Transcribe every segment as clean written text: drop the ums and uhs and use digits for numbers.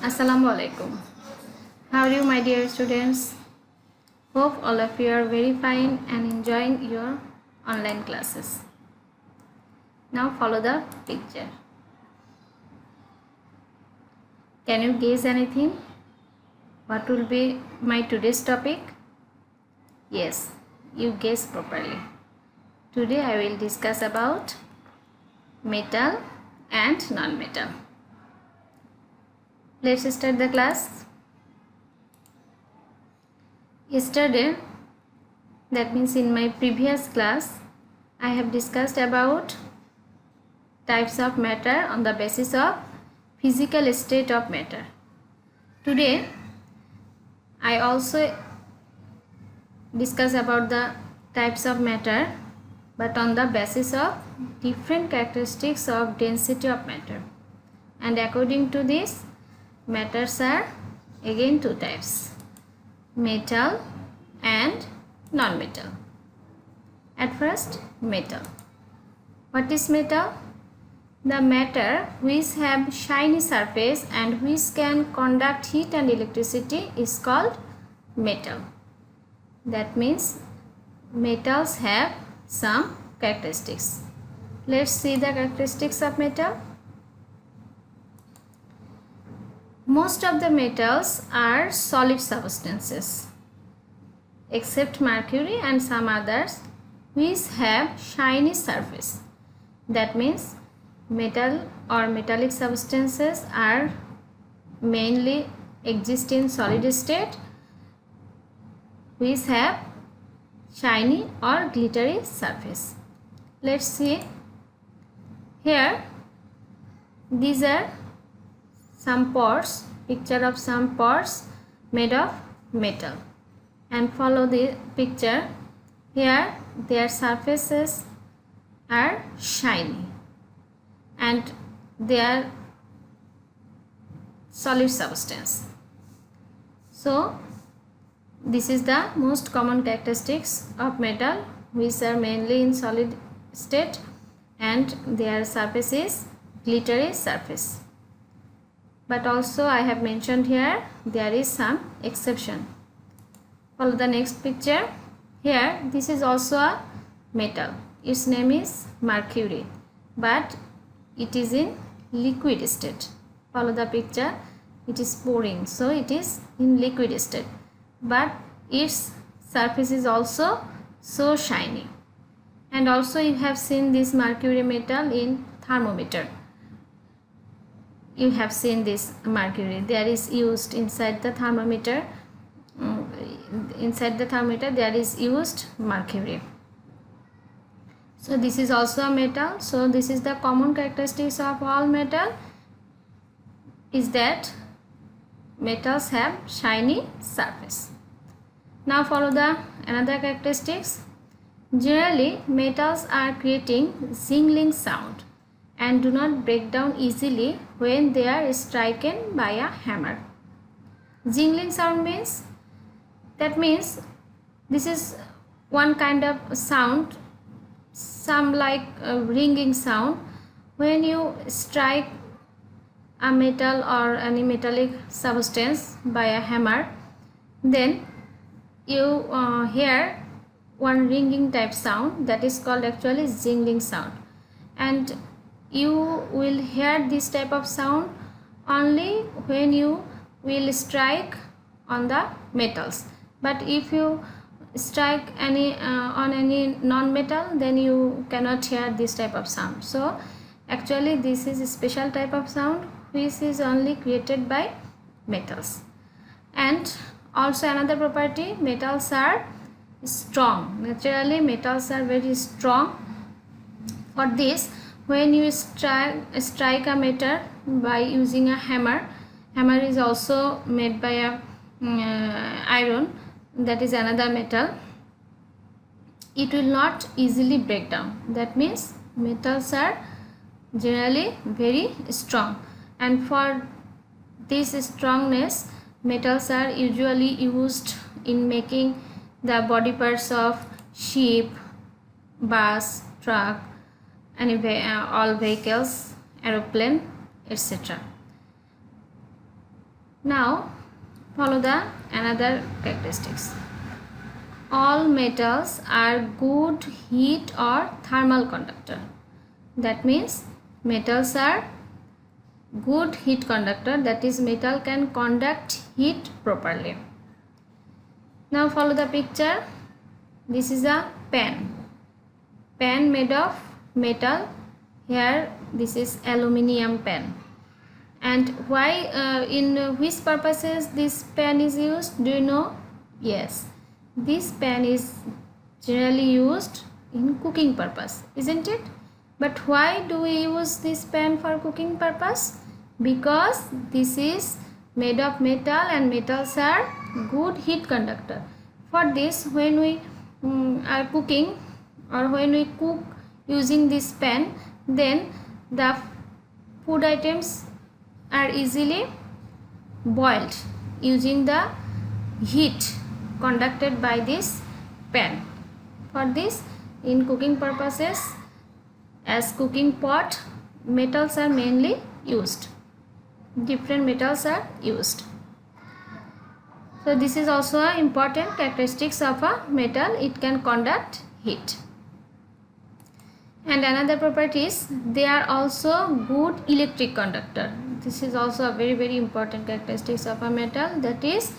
Assalamu alaikum. How are you, my dear students? Hope all of you are very fine and enjoying your online classes. Now follow the picture. Can you guess anything? What will be my today's topic? Yes, you guessed properly. Today I will discuss about metal and non-metal. Let's start the class. Yesterday, that means in my previous class, I have discussed about types of matter on the basis of physical state of matter. Today, I also discuss about the types of matter but on the basis of different characteristics of density of matter. And according to this, matters are again two types: metal and non-metal. At first, metal. What is metal? The matter which have shiny surface and which can conduct heat and electricity is called metal. That means metals have some characteristics. Let's see the characteristics of metal. Most of the metals are solid substances except mercury and some others which have shiny surface. That means metal or metallic substances are mainly exist in solid state which have shiny or glittery surface. Let's see here. These are some pots, picture of some pots made of metal, and follow the picture. Here their surfaces are shiny and they are solid substance. So this is the most common characteristics of metal, which are mainly in solid state and their surface is glittery surface. But also I have mentioned here there is some exception. Follow the next picture. Here this is also a metal. Its name is mercury, but it is in liquid state. Follow the picture. It is pouring, so it is in liquid state, but its surface is also so shiny. And also you have seen this mercury metal in thermometer. You have seen this mercury, there is used inside the thermometer. Inside the thermometer there is used mercury. So this is also a metal. So this is the common characteristics of all metal, is that metals have shiny surface. Now follow the another characteristics. Generally metals are creating jingling sound and do not break down easily when they are stricken by a hammer. Jingling sound means, that means this is one kind of sound, some like a ringing sound. When you strike a metal or any metallic substance by a hammer, then you hear one ringing type sound, that is called actually jingling sound. And you will hear this type of sound only when you will strike on the metals. But if you strike any on any non-metal, then you cannot hear this type of sound. So actually this is a special type of sound which is only created by metals. And also another property, metals are strong. Naturally metals are very strong. For this, when you strike a metal by using a hammer, hammer is also made by a iron, that is another metal, it will not easily break down. That means metals are generally very strong, and for this strongness metals are usually used in making the body parts of ship, bus, truck, all vehicles, aeroplane, etc. Now follow the another characteristics. All metals are good heat or thermal conductor. That means metals are good heat conductor, that is metal can conduct heat properly. Now follow the picture. This is a pen made of metal. Here this is aluminium pen. And why in which purposes this pen is used, do you know? Yes, this pen is generally used in cooking purpose, isn't it? But why do we use this pen for cooking purpose? Because this is made of metal and metals are good heat conductor. For this, when we are cooking or when we cook using this pen, then the food items are easily boiled using the heat conducted by this pen. For this, in cooking purposes, as cooking pot, metals are mainly used. Different metals are used. So this is also an important characteristics of a metal. It can conduct heat. And another property is they are also good electric conductor. This is also a very important characteristics of a metal. That is,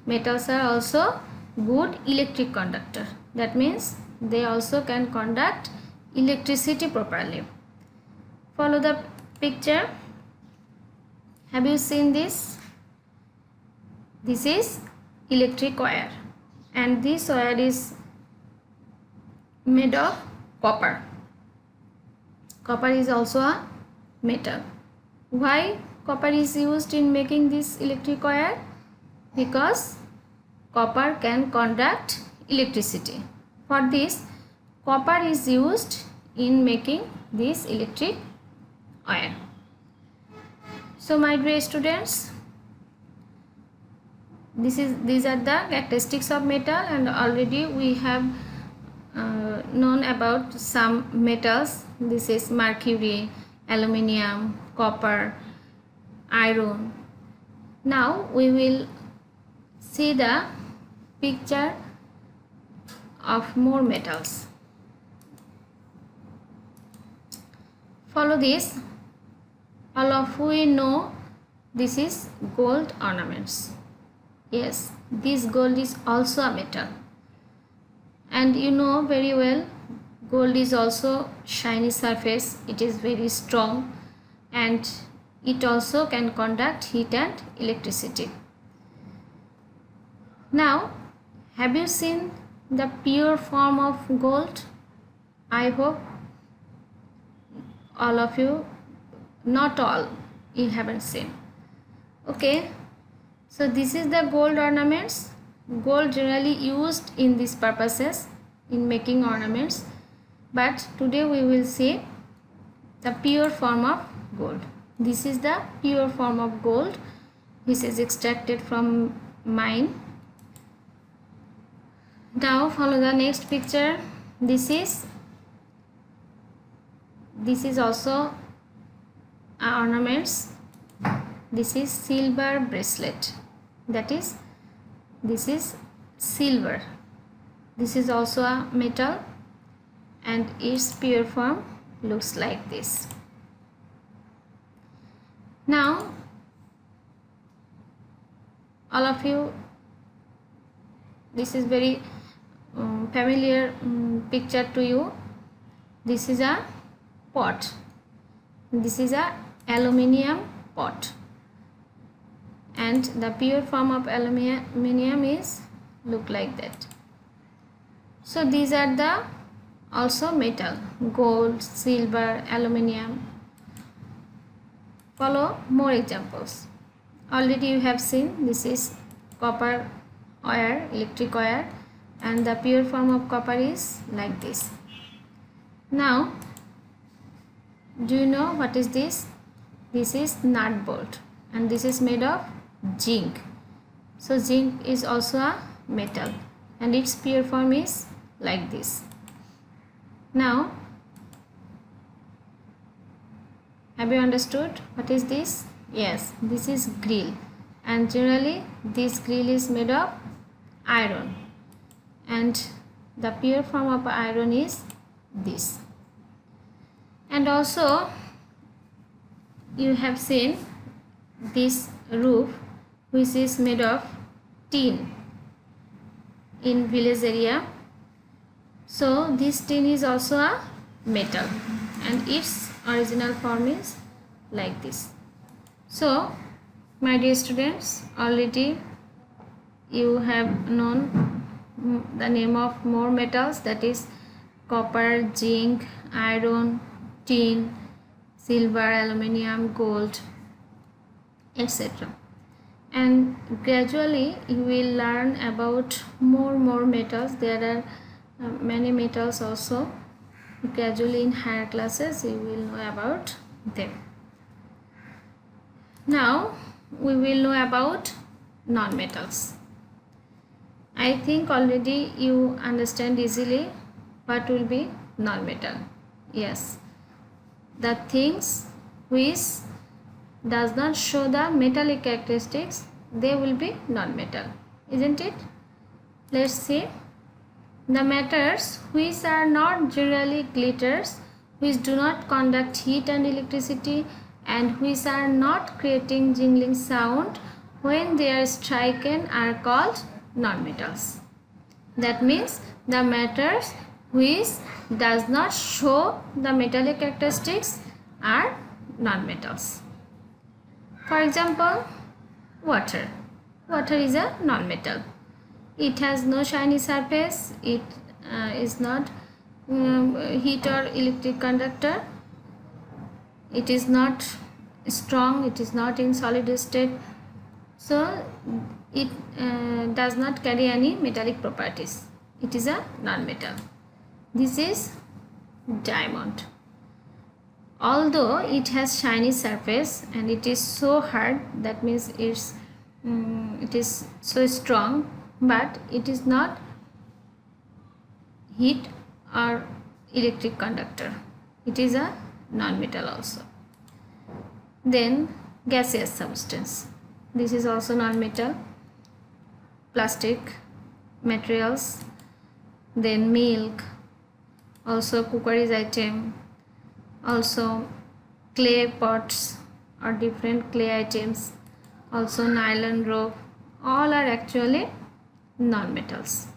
metals are also good electric conductor. That means they also can conduct electricity properly. Follow the picture. Have you seen this? This is electric wire, and this wire is made of copper. Copper is also a metal. Why copper is used in making this electric wire? Because copper can conduct electricity. For this, copper is used in making this electric wire. So my dear students, these are the characteristics of metal, and already we have known about some metals. This is mercury, aluminium, copper, iron. Now we will see the picture of more metals. Follow this. All of we know this is gold ornaments. Yes, this gold is also a metal. And you know very well, gold is also shiny surface. It is very strong and it also can conduct heat and electricity. Now, have you seen the pure form of gold? I hope all of you, not all, you haven't seen. Okay, so this is the gold ornaments. Gold generally used in these purposes in making ornaments, but today we will see the pure form of gold. This is the pure form of gold which is extracted from mine. Now follow the next picture. This is also ornaments. This is silver bracelet. That is, this is silver. This is also a metal and its pure form looks like this. Now all of you, this is very familiar picture to you. This is a pot. This is a aluminium pot, and the pure form of aluminium is look like that. So these are the also metal: gold, silver, aluminium. Follow more examples. Already you have seen this is copper wire, electric wire, and the pure form of copper is like this. Now, do you know what is this? This is nut bolt, and this is made of zinc. So zinc is also a metal and its pure form is like this. Now, have you understood what is this? Yes, this is grill, and generally this grill is made of iron, and the pure form of iron is this. And also you have seen this roof which is made of tin in village area. So this tin is also a metal, and its original form is like this. So my dear students, already you have known the name of more metals, that is copper, zinc, iron, tin, silver, aluminium, gold, etc. And gradually you will learn about more metals. There are many metals also. Gradually in higher classes you will know about them. Now we will know about non-metals. I think already you understand easily what will be non-metal. Yes, the things which does not show the metallic characteristics, they will be non-metal, isn't it? Let's see. The matters which are not generally glitters, which do not conduct heat and electricity, and which are not creating jingling sound when they are striken are called non-metals. That means the matters which does not show the metallic characteristics are non-metals. For example, water. Water is a non-metal. It has no shiny surface. It is not heat or electric conductor. It is not strong. It is not in solid state. So it does not carry any metallic properties. It is a non-metal. This is diamond. Although it has shiny surface and it is so hard, that means it is so strong, but it is not heat or electric conductor. It is a non-metal also. Then gaseous substance. This is also non-metal. Plastic materials, then milk, also cookeries item, also clay pots or different clay items, also nylon rope, all are actually non-metals.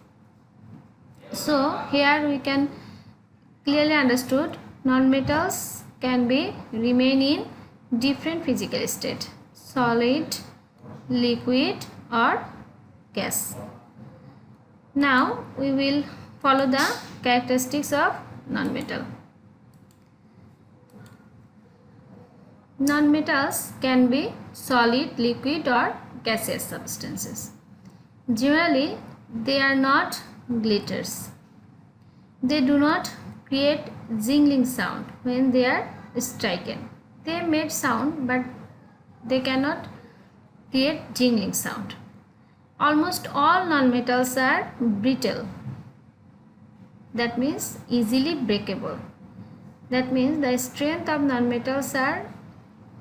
So here we can clearly understood non-metals can be remain in different physical state: solid, liquid or gas. Now we will follow the characteristics of non-metal. Non-metals can be solid, liquid or gaseous substances. Generally, they are not glitters. They do not create jingling sound when they are striken. They make sound, but they cannot create jingling sound. Almost all non-metals are brittle. That means easily breakable. That means the strength of non-metals are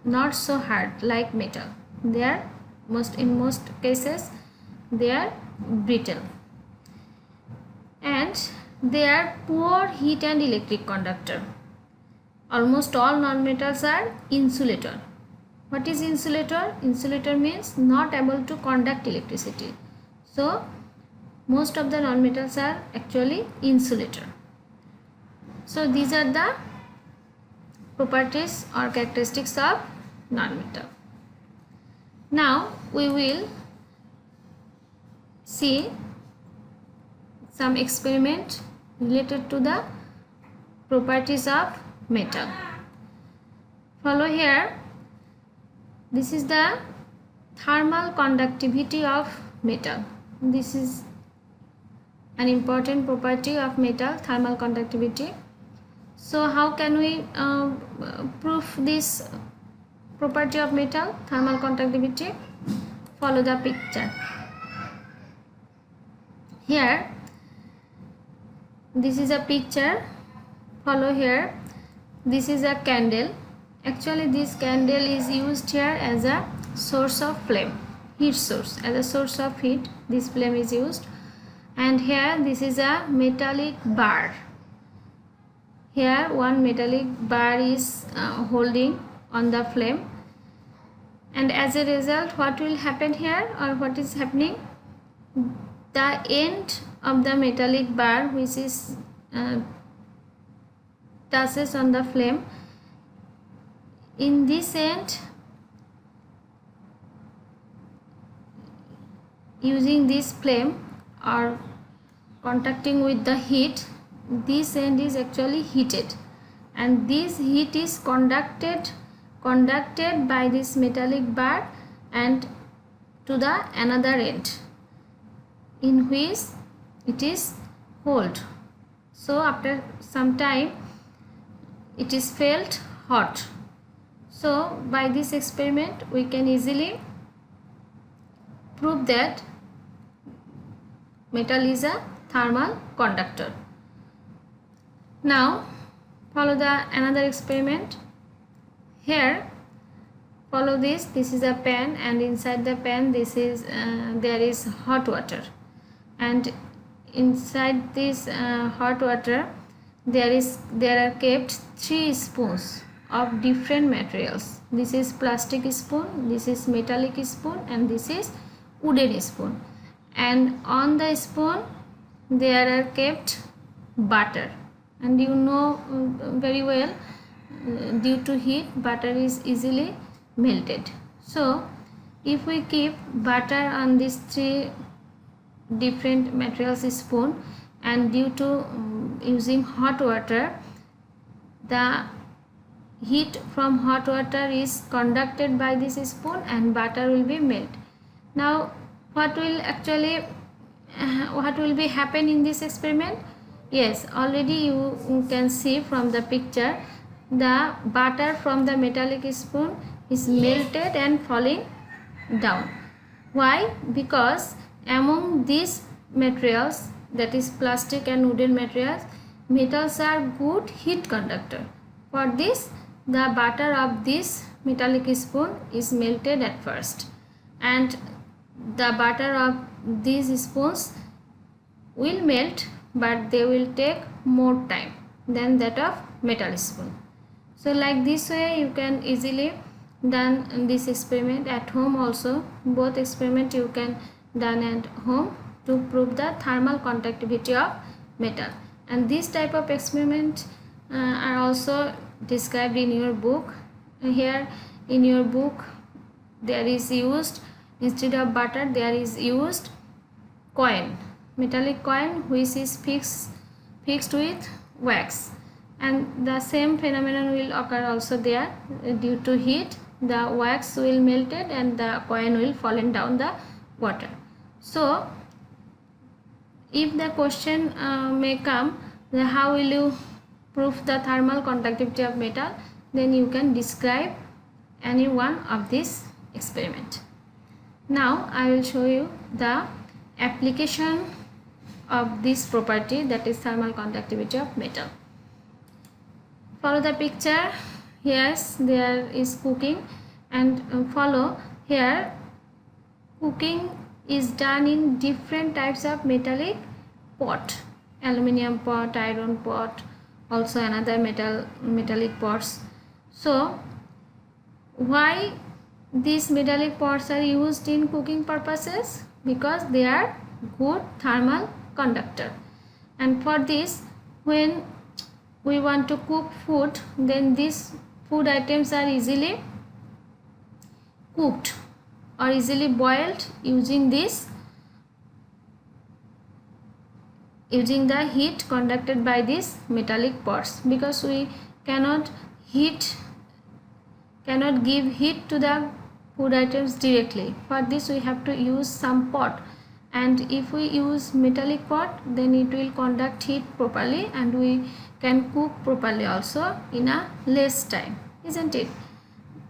not so hard like metal. They are in most cases they are brittle, and they are poor heat and electric conductor. Almost all non-metals are insulator. What is insulator? Insulator means not able to conduct electricity. So most of the non-metals are actually insulator. So these are the properties or characteristics of non-metal. Now we will see some experiment related to the properties of metal. Follow here. This is the thermal conductivity of metal. This is an important property of metal, thermal conductivity. So how can we prove this property of metal, thermal conductivity? Follow the picture. Here, this is a picture. Follow here. This is a candle. Actually, this candle is used here as a source of flame. heat source. As a source of heat, this flame is used. And here this is a metallic bar. Here one metallic bar is holding on the flame, and as a result what will happen here, or what is happening, the end of the metallic bar which is touches on the flame, in this end, using this flame or contacting with the heat, this end is actually heated, and this heat is conducted by this metallic bar and to the another end in which it is held. So after some time it is felt hot. So by this experiment we can easily prove that metal is a thermal conductor. Now follow the another experiment. Here follow this. This is a pan, and inside the pan this is there is hot water, and inside this hot water there are kept 3 spoons of different materials. This is plastic spoon, this is metallic spoon, and this is wooden spoon. And on the spoon there are kept butter, and you know very well, due to heat butter is easily melted. So if we keep butter on these 3 different materials spoon, and due to using hot water, the heat from hot water is conducted by this spoon and butter will be melted. Now what will be happen in this experiment? Yes, already you can see from the picture, the butter from the metallic spoon is melted and falling down. Why? Because among these materials, that is plastic and wooden materials, metals are good heat conductor. For this, the butter of this metallic spoon is melted at first, and the butter of these spoons will melt, but they will take more time than that of metal spoon. So like this way you can easily done this experiment at home also. Both experiment you can done at home to prove the thermal conductivity of metal. And this type of experiment are also described in your book. Here in your book there is used, instead of butter there is used coin, metallic coin, which is fixed with wax, and the same phenomenon will occur also there. Due to heat, the wax will melted and the coin will fallen down the water. So if the question may come, then how will you prove the thermal conductivity of metal, then you can describe any one of this experiment. Now I will show you the application of this property, that is thermal conductivity of metal. Follow the picture. Yes, there is cooking, and follow here. Cooking is done in different types of metallic pot, aluminium pot, iron pot, also another metallic pots. So why these metallic pots are used in cooking purposes? Because they are good thermal conductor. And for this, when we want to cook food, then these food items are easily cooked or easily boiled using the heat conducted by these metallic pots, because we cannot give heat to the food items directly. For this we have to use some pot, and if we use metallic pot, then it will conduct heat properly and we can cook properly also in a less time, isn't it?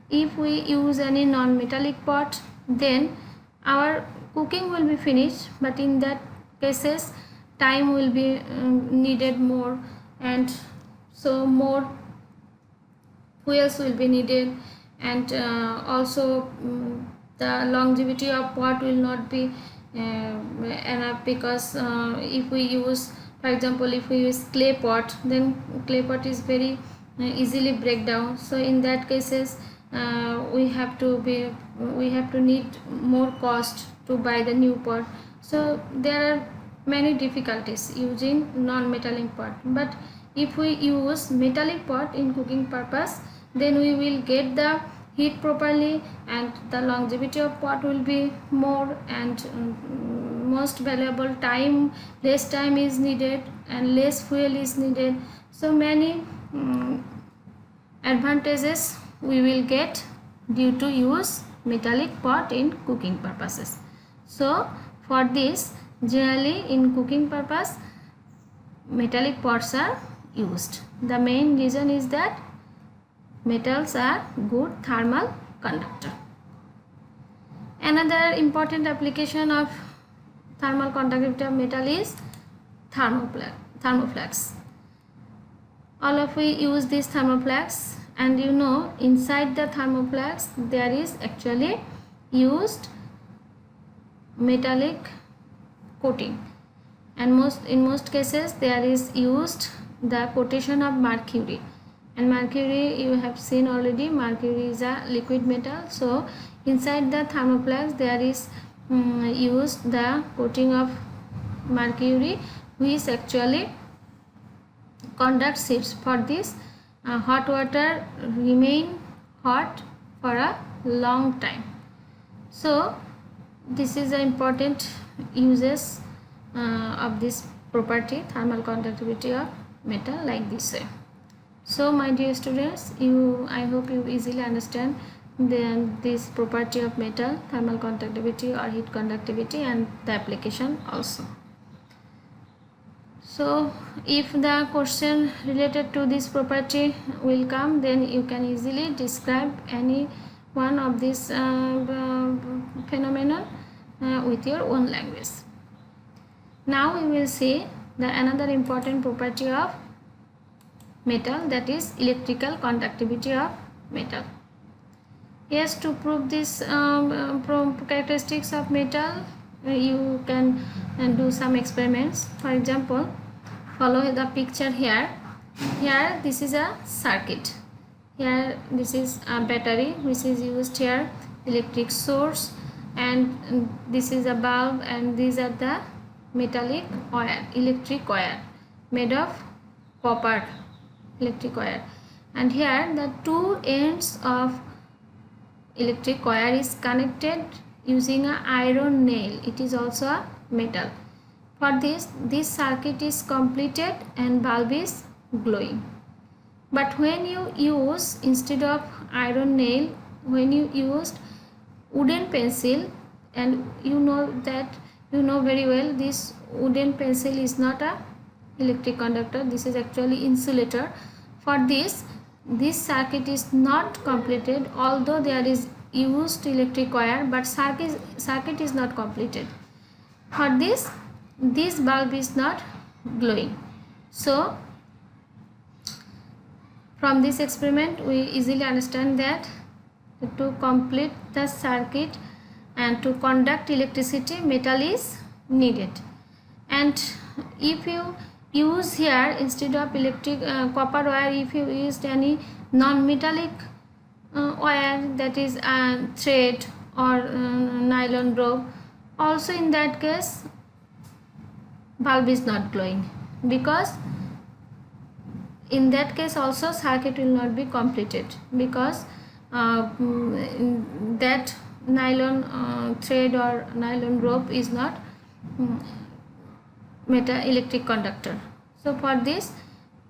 If we use any non-metallic pot, then our cooking will be finished, but in that cases time will be needed more, and so more fuels will be needed, and also the longevity of pot will not be enough, because if we use, for example, if we use clay pot, then clay pot is very easily break down. So in that cases we have to need more cost to buy the new pot. So there are many difficulties using non-metallic pot. But if we use metallic pot in cooking purpose, then we will get the heat properly, and the longevity of pot will be more, and most valuable time, less time is needed and less fuel is needed. So many advantages we will get due to use metallic pot in cooking purposes. So for this, generally in cooking purpose, metallic pots are used. The main reason is that metals are good thermal conductor. Another important application of thermal conductivity of metal is thermoflax. All of we use this thermoflax, and you know, inside the thermoflax there is actually used metallic coating, and in most cases there is used the coating of mercury. And mercury, you have seen already, mercury is a liquid metal. So inside the thermoflax there is used the coating of mercury, which actually conducts heat. For this, hot water remain hot for a long time. So this is the important uses of this property, thermal conductivity of metal, like this way. So my dear students, I hope you easily understand this property of metal, thermal conductivity or heat conductivity, and the application also. So if the question related to this property will come, then you can easily describe any one of these phenomenon with your own language. Now we will see another important property of metal, that is electrical conductivity of metal. Yes, to prove this characteristics of metal, you can do some experiments. For example, follow the picture here. Here this is a circuit. Here this is a battery which is used here, electric source, and this is a bulb, and these are the metallic wire, electric wire made of copper, electric wire. And here the two ends of electric wire is connected using an iron nail. It is also a metal. For this circuit is completed and bulb is glowing. But when you use, instead of iron nail, when you used wooden pencil, and you know very well this wooden pencil is not a electric conductor, this is actually insulator. For this circuit is not completed, although there is used electric wire, but circuit is not completed. For this bulb is not glowing. So from this experiment we easily understand that to complete the circuit and to conduct electricity, metal is needed. And if you use here, instead of electric copper wire, if you used any non-metallic wire, that is thread or nylon rope, also in that case bulb is not glowing, because in that case also circuit will not be completed, because that nylon thread or nylon rope is not electric conductor. So for this,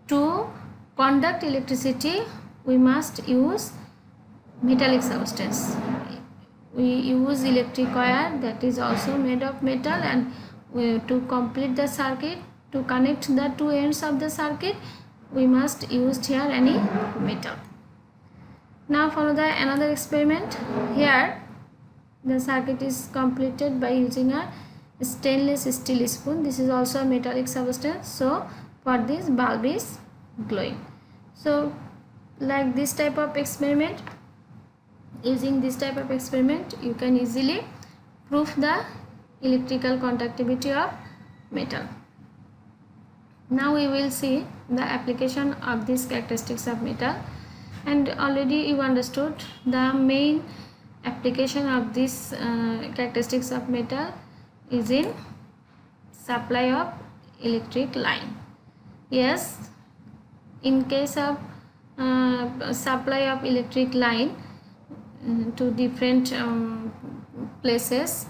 to conduct electricity, we must use metallic substance. We use electric wire, that is also made of metal, and to complete the circuit, to connect the two ends of the circuit, we must use here any metal. Now follow another experiment. Here the circuit is completed by using a stainless steel spoon. This is also a metallic substance. So for this, bulb is glowing. So like this type of experiment, Using this type of experiment, you can easily prove the electrical conductivity of metal. Now we will see the application of these characteristics of metal, and already you understood the main application of these characteristics of metal is in supply of electric line. Yes, in case of supply of electric line to different places,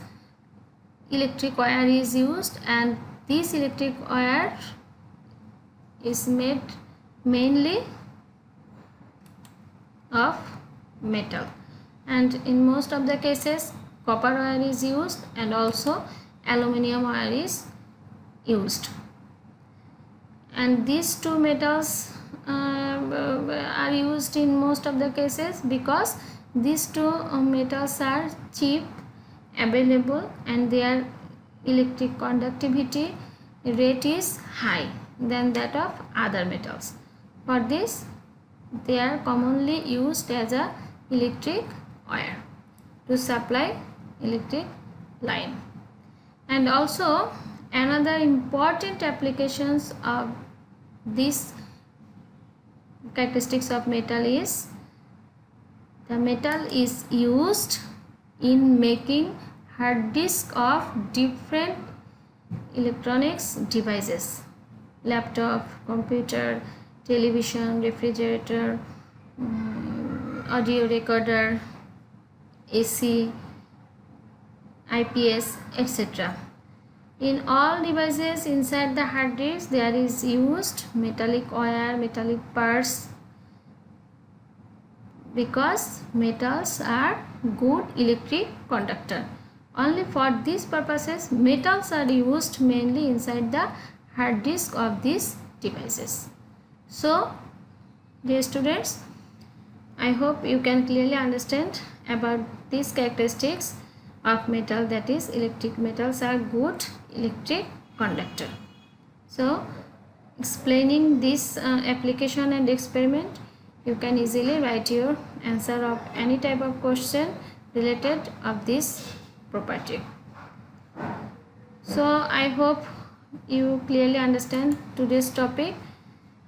electric wire is used, and this electric wire is made mainly of metal, and in most of the cases copper wire is used and also aluminum wire is used. And these two metals are used in most of the cases because these two metals are cheap, available, and their electric conductivity rate is high than that of other metals. For this, they are commonly used as a electric wire to supply electric line. And also another important applications of these characteristics of metal is the metal is used in making hard disk of different electronics devices, laptop, computer, television, refrigerator, audio recorder, AC, IPS, etc. In all devices inside the hard disk there is used metallic wire, metallic parts, because metals are good electric conductor. Only for these purposes metals are used mainly inside the hard disk of these devices. So dear students, I hope you can clearly understand about these characteristics of metal, that is electric metals are good electric conductor. So explaining this application and experiment, you can easily write your answer of any type of question related of this property. So I hope you clearly understand today's topic,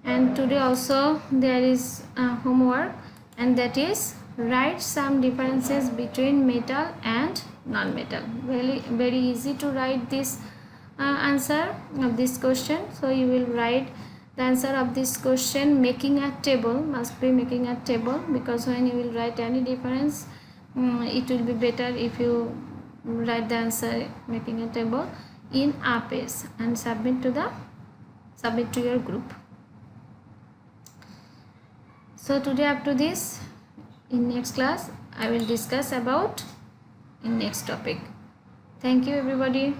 and today also there is homework, and that is write some differences between metal and non-metal. Very easy to write this answer of this question. So you will write the answer of this question making a table, must be making a table, because when you will write any difference it will be better if you write the answer making a table in a page and submit to your group. So today up to this, in next class I will discuss about in next topic. Thank you everybody.